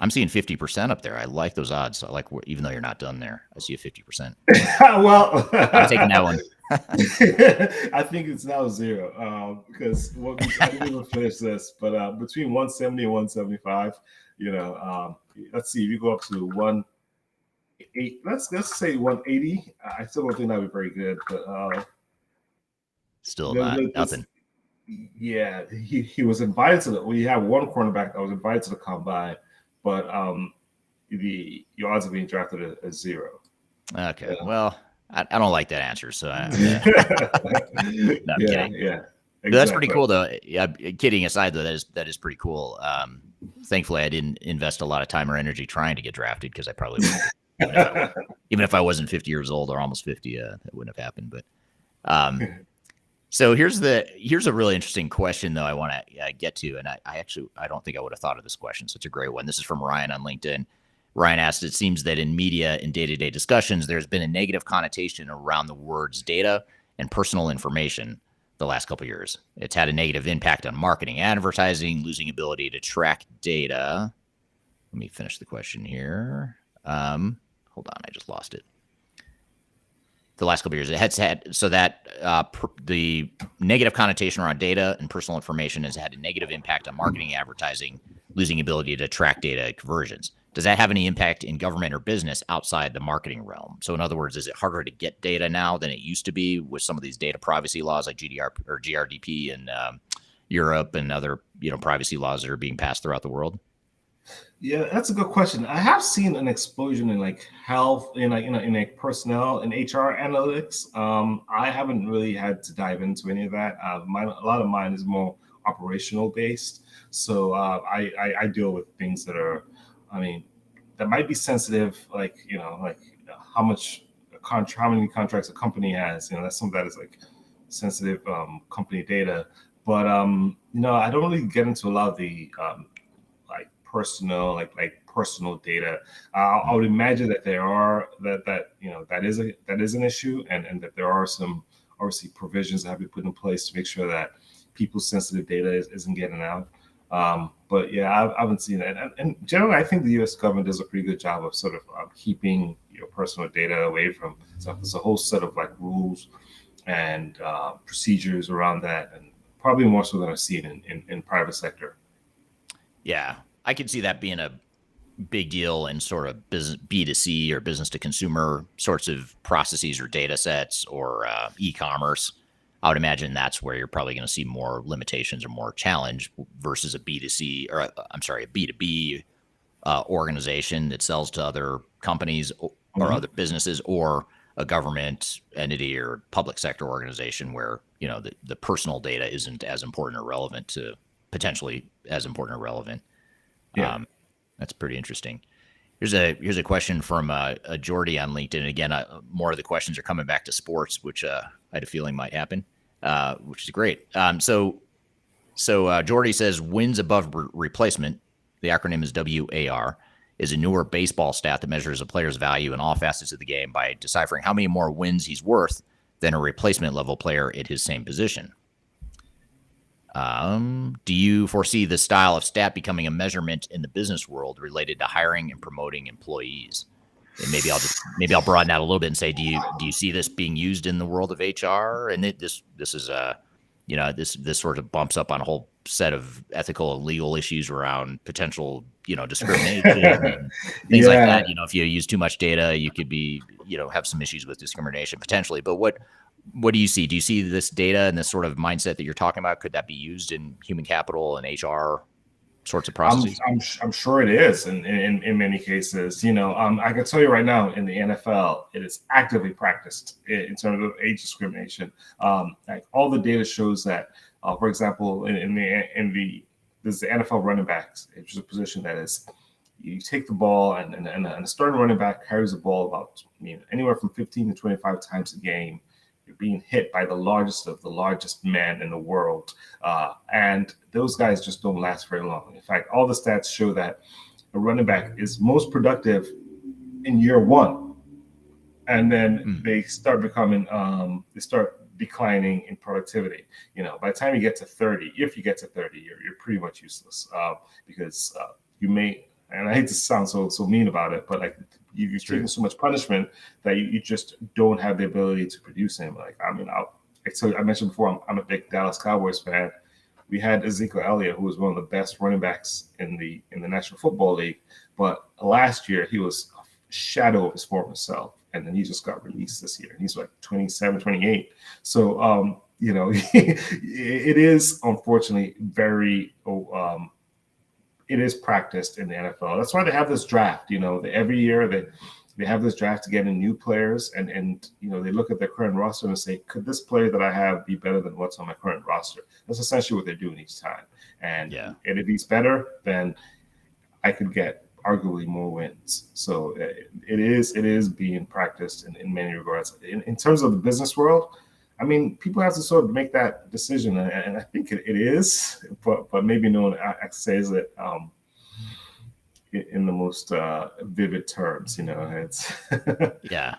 I'm seeing 50% up there. I like those odds. I like, even though you're not done there, I see a 50%. Well, I'm taking that one. I think it's now 0 because I didn't even finish this. But between 170 and 175, let's see. If you go up to 180, let's say 180. I still don't think that would be very good, but still nothing. Yeah, he was invited to we have one cornerback that was invited to the combine, but your odds of being drafted is 0. Okay, well, I don't like that answer, so I'm kidding. Yeah. Exactly. That's pretty cool, though. Yeah, kidding aside, though, that is pretty cool. Thankfully, I didn't invest a lot of time or energy trying to get drafted, because I probably wouldn't. Even if I wasn't 50 years old or almost 50, that wouldn't have happened. But so here's a really interesting question, though, I want to get to, and I don't think I would have thought of this question, so it's a great one. This is from Ryan on LinkedIn. Ryan asked, it seems that in media and day-to-day discussions, there's been a negative connotation around the words data and personal information the last couple of years. It's had a negative impact on marketing, advertising, losing ability to track data. Let me finish the question here. Hold on, I just lost it. The last couple of years, it has had, so that the negative connotation around data and personal information has had a negative impact on marketing, advertising, losing ability to track data conversions. Does that have any impact in government or business outside the marketing realm? So in other words, is it harder to get data now than it used to be with some of these data privacy laws like GDR or GRDP in Europe and other privacy laws that are being passed throughout the world? Yeah, that's a good question. I have seen an explosion in like health, in like personnel and HR analytics. I haven't really had to dive into any of that. A lot of mine is more operational based. So I deal with things that are, that might be sensitive, like how many contracts a company has. That's some of that is like sensitive company data. but I don't really get into a lot of the like personal personal data. I would imagine that there are that is an issue, and that there are some obviously provisions that have been put in place to make sure that people's sensitive data isn't getting out. But yeah, I haven't seen that. And generally, I think the U.S. government does a pretty good job of sort of keeping your personal data away from stuff. There's a whole set of like rules and procedures around that, and probably more so than I've seen in private sector. Yeah, I could see that being a big deal in sort of business B2C or business to consumer sorts of processes or data sets or e-commerce. I would imagine that's where you're probably going to see more limitations or more challenge versus a B2C or I'm sorry, a B2B organization that sells to other companies or other businesses, or a government entity or public sector organization where the personal data isn't as important or relevant to potentially as important or relevant. Yeah. That's pretty interesting. Here's a question from Jordy on LinkedIn. And again, more of the questions are coming back to sports, which I had a feeling might happen, which is great. So Jordy says wins above replacement, the acronym is WAR, is a newer baseball stat that measures a player's value in all facets of the game by deciphering how many more wins he's worth than a replacement level player at his same position. Do you foresee this style of stat becoming a measurement in the business world related to hiring and promoting employees? And maybe I'll broaden out a little bit and say, do you see this being used in the world of HR? And this is this sort of bumps up on a whole set of ethical and legal issues around potential discrimination and things like that. If you use too much data, you could be have some issues with discrimination potentially. But what do you see? Do you see this data and this sort of mindset that you're talking about? Could that be used in human capital and HR sorts of processes? I'm sure it is in many cases. I can tell you right now in the NFL, it is actively practiced in terms of age discrimination. Like all the data shows that, for example, there's the NFL running backs, which is a position that is you take the ball and a starting running back carries the ball about anywhere from 15 to 25 times a game. You're being hit by the largest of the largest men in the world. And those guys just don't last very long. In fact, all the stats show that a running back is most productive in year one. And then they start declining in productivity. By the time you get to 30, if you get to 30, you're pretty much useless because you may, and I hate to sound so mean about it, but like you've taken so much punishment that you just don't have the ability to produce him. Like, I mentioned before, I'm a big Dallas Cowboys fan. We had Ezekiel Elliott, who was one of the best running backs in the National Football League. But last year, he was a shadow of his former self. And then he just got released this year. And he's like 27, 28. So, it is unfortunately very it is practiced in the NFL. That's why they have this draft. Every year they have this draft to get in new players, and they look at their current roster and say, could this player that I have be better than what's on my current roster? That's essentially what they're doing each time. And if he's better, then I could get arguably more wins. So it is being practiced in many regards. In terms of the business world, people have to sort of make that decision, and I think it is, but maybe no one says it in the most vivid terms. It's yeah.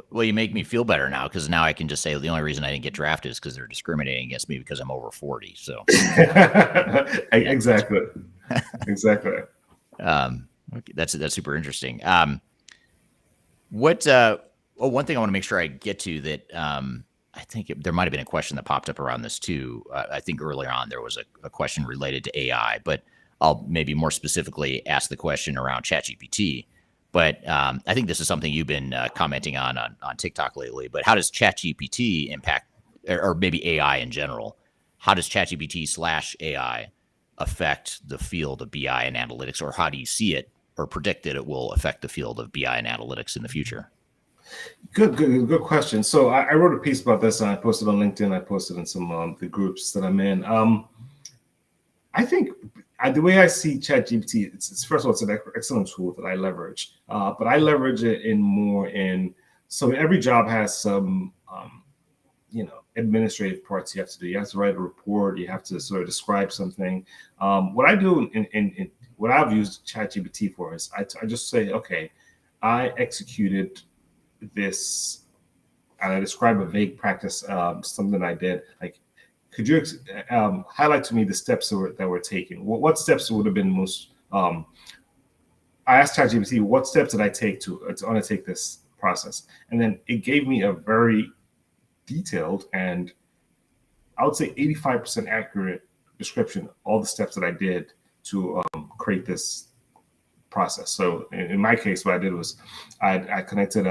Well, you make me feel better now, because now I can just say the only reason I didn't get drafted is because they're discriminating against me because I'm over 40. So exactly. Okay, that's super interesting. One thing I want to make sure I get to that, I think there might have been a question that popped up around this too. I think earlier on there was a question related to AI, but I'll maybe more specifically ask the question around ChatGPT. But I think this is something you've been commenting on TikTok lately. But how does ChatGPT impact, or maybe AI in general? How does ChatGPT/AI affect the field of BI and analytics, or how do you see it or predict that it will affect the field of BI and analytics in the future? Good question. So I wrote a piece about this, and I posted on LinkedIn. I posted in some the groups that I'm in. I think the way I see ChatGPT, it's first of all, it's an excellent tool that I leverage, but I leverage it so every job has some administrative parts you have to do. You have to write a report. You have to sort of describe something. What I do in what I've used ChatGPT for is I just say, okay, I executed this, and I describe a vague practice, something I did. Like, could you highlight to me the steps that were taken? What steps would have been most? I asked ChatGPT, what steps did I take to undertake this process? And then it gave me a very detailed and I would say 85% accurate description of all the steps that I did to create this process. So in my case, what I did was I connected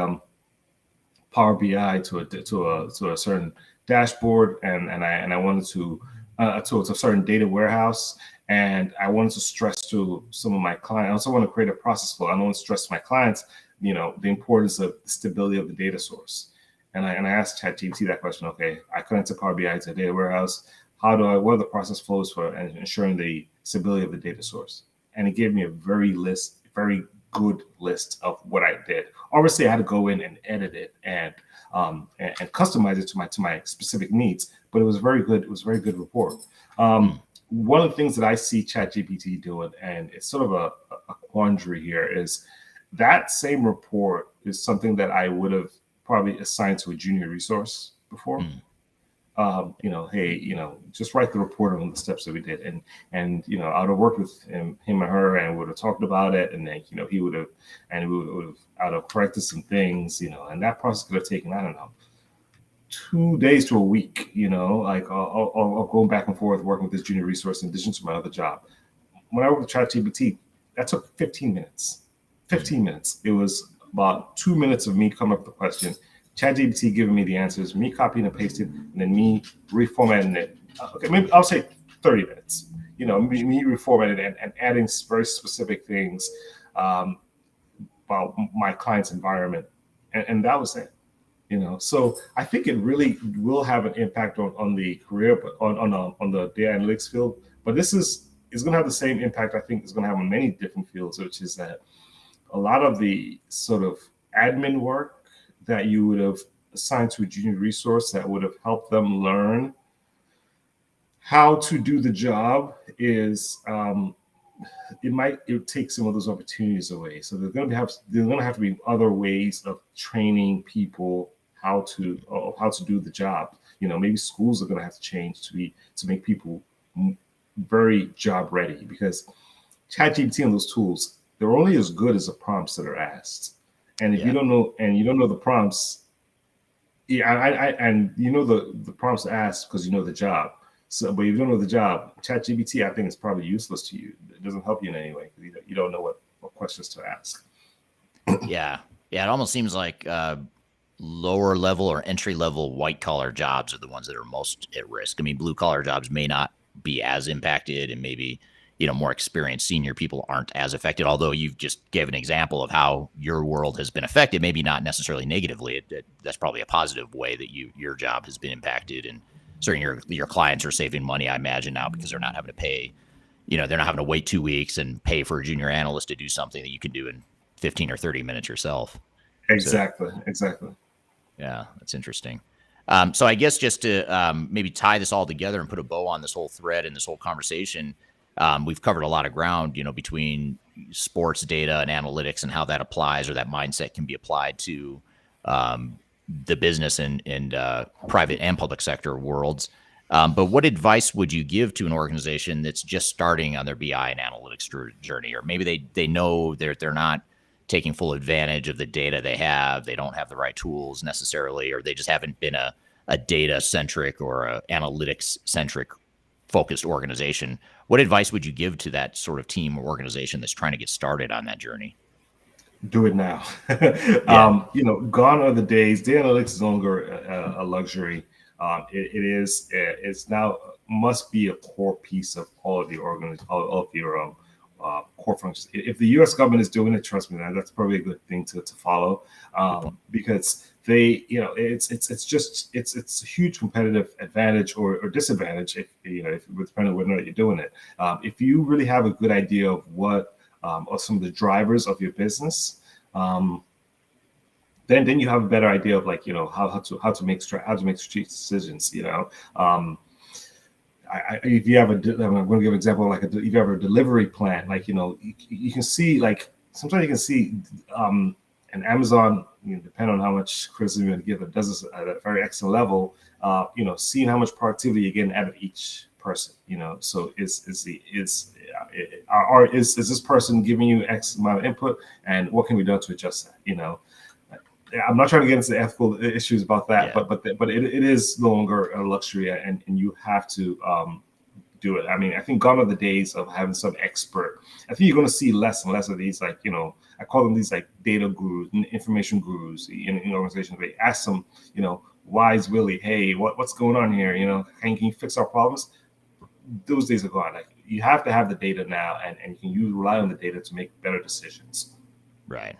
Power BI to a certain dashboard, and I wanted to a certain data warehouse, and I wanted to stress to some of my clients. I also want to create a process flow. I don't want to stress to my clients, the importance of the stability of the data source. And I asked ChatGPT that question. Okay, I connected Power BI to a data warehouse. What are the process flows for ensuring the stability of the data source? And it gave me a very good list of what I did. Obviously, I had to go in and edit it and customize it to my specific needs. But it was very good. It was a very good report. One of the things that I see ChatGPT doing, and it's sort of a quandary here, is that same report is something that I would have probably assigned to a junior resource before. Hey, just write the report on the steps that we did, and I would have worked with him or her, and we would have talked about it, and then he would have, and we would have, I would have corrected some things, and that process could have taken, I don't know, 2 days to a week, like I'll go back and forth working with this junior resource in addition to my other job. When I worked with ChatGPT, that took 15 minutes. 15 minutes. It was about 2 minutes of me coming up with the question, ChatGPT giving me the answers, me copying and pasting, and then me reformatting it. Okay, maybe I'll say 30 minutes. Me reformatting it and adding very specific things about my client's environment, and that was it. So I think it really will have an impact on the career, but on the data analytics field. But this is going to have the same impact. I think it's going to have on many different fields, which is that a lot of the sort of admin work that you would have assigned to a junior resource that would have helped them learn how to do the job is it takes some of those opportunities away. So there's going to have to be other ways of training people how to do the job. Maybe schools are going to have to change to make people very job ready, because ChatGPT and those tools, they're only as good as the prompts that are asked. And if you don't know the prompts, the prompts asked because you know the job. So, but if you don't know the job, ChatGPT, I think, is probably useless to you. It doesn't help you in any way because you don't know what questions to ask. Yeah. It almost seems like lower level or entry level white collar jobs are the ones that are most at risk. I mean, blue collar jobs may not be as impacted, and maybe more experienced senior people aren't as affected, although you've just gave an example of how your world has been affected, maybe not necessarily negatively. That's probably a positive way that your job has been impacted, and certainly your clients are saving money, I imagine, now, because they're not having to pay, they're not having to wait 2 weeks and pay for a junior analyst to do something that you can do in 15 or 30 minutes yourself. Exactly. Yeah, that's interesting. So I guess just to maybe tie this all together and put a bow on this whole thread and this whole conversation, we've covered a lot of ground, between sports data and analytics and how that applies, or that mindset can be applied to the business and private and public sector worlds. But what advice would you give to an organization that's just starting on their BI and analytics journey, or maybe they know they're not taking full advantage of the data they have, they don't have the right tools necessarily, or they just haven't been a data centric or a analytics centric focused organization? What advice would you give to that sort of team or organization that's trying to get started on that journey? Do it now. Gone are the days. Data analytics is no longer a luxury. It's now must be a core piece of all of the all of your core functions. If the U.S. government is doing it, trust me, that's probably a good thing to follow, because they, it's a huge competitive advantage or disadvantage if depending on whether or not you're doing it. If you really have a good idea of what are some of the drivers of your business, then you have a better idea of like, how to make strategic decisions. If you have I'm going to give an example, like if you have a delivery plan, like, you can see, like, sometimes you can see, and Amazon, depending on how much criticism you give, it does this at a very excellent level, seeing how much productivity you're getting out of each person, so is this person giving you X amount of input, and what can we do to adjust that? I'm not trying to get into the ethical issues about that, Yeah. but it is no longer a luxury, and you have to do it. I mean, I think gone are the days of having some expert. I think you're going to see less and less of these, like, I call them these like data gurus, information gurus in organizations. They ask them, wise Willie, hey, what's going on here? Can you fix our problems? Those days are gone. Like, you have to have the data now, and you can rely on the data to make better decisions. Right.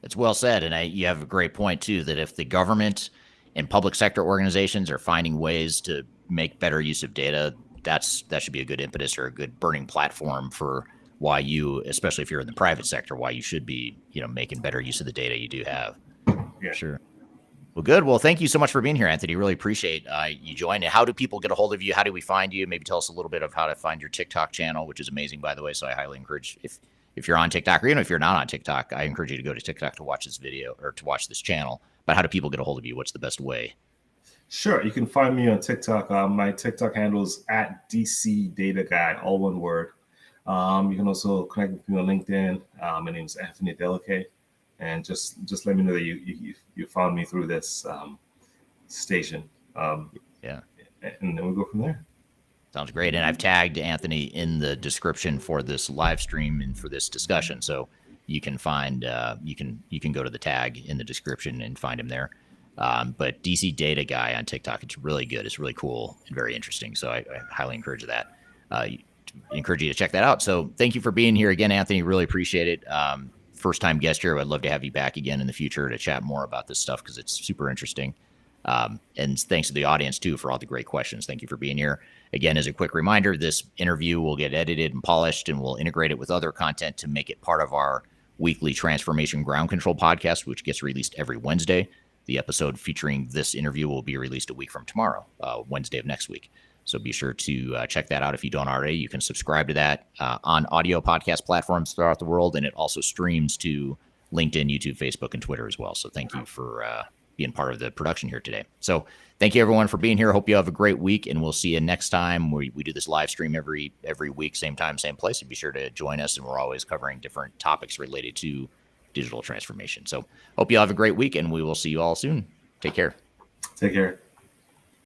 It's well said. And you have a great point, too, that if the government and public sector organizations are finding ways to make better use of data, that should be a good impetus or a good burning platform for why you, especially if you're in the private sector, why you should be, making better use of the data you do have. Yeah. Sure. Well, good. Well, thank you so much for being here, Anthony. Really appreciate you joining. How do people get a hold of you? How do we find you? Maybe tell us a little bit of how to find your TikTok channel, which is amazing, by the way. So I highly encourage, if you're on TikTok, or if you're not on TikTok, I encourage you to go to TikTok to watch this video or to watch this channel. But how do people get a hold of you? What's the best way? Sure. You can find me on TikTok. My TikTok handle is at DC Data Guy, all one word. You can also connect with me on LinkedIn. My name is Anthony Adeleke, and just let me know that you found me through this station. Yeah. And then we'll go from there. Sounds great. And I've tagged Anthony in the description for this live stream and for this discussion. So you can find, you can go to the tag in the description and find him there. But DC Data Guy on TikTok, it's really good. It's really cool and very interesting. So I highly encourage that. Encourage you to check that out. So thank you for being here again, Anthony. Really appreciate it. First time guest here. I'd love to have you back again in the future to chat more about this stuff because it's super interesting. And thanks to the audience, too, for all the great questions. Thank you for being here. Again, as a quick reminder, this interview will get edited and polished, and we'll integrate it with other content to make it part of our weekly Transformation Ground Control podcast, which gets released every Wednesday. The episode featuring this interview will be released a week from tomorrow, Wednesday of next week. So be sure to check that out if you don't already. You can subscribe to that on audio podcast platforms throughout the world, and it also streams to LinkedIn, YouTube, Facebook, and Twitter as well. So thank you for being part of the production here today. So thank you, everyone, for being here. Hope you have a great week, and we'll see you next time. We do this live stream every week, same time, same place. So be sure to join us, and we're always covering different topics related to digital transformation. So hope you have a great week, and we will see you all soon. Take care. Take care.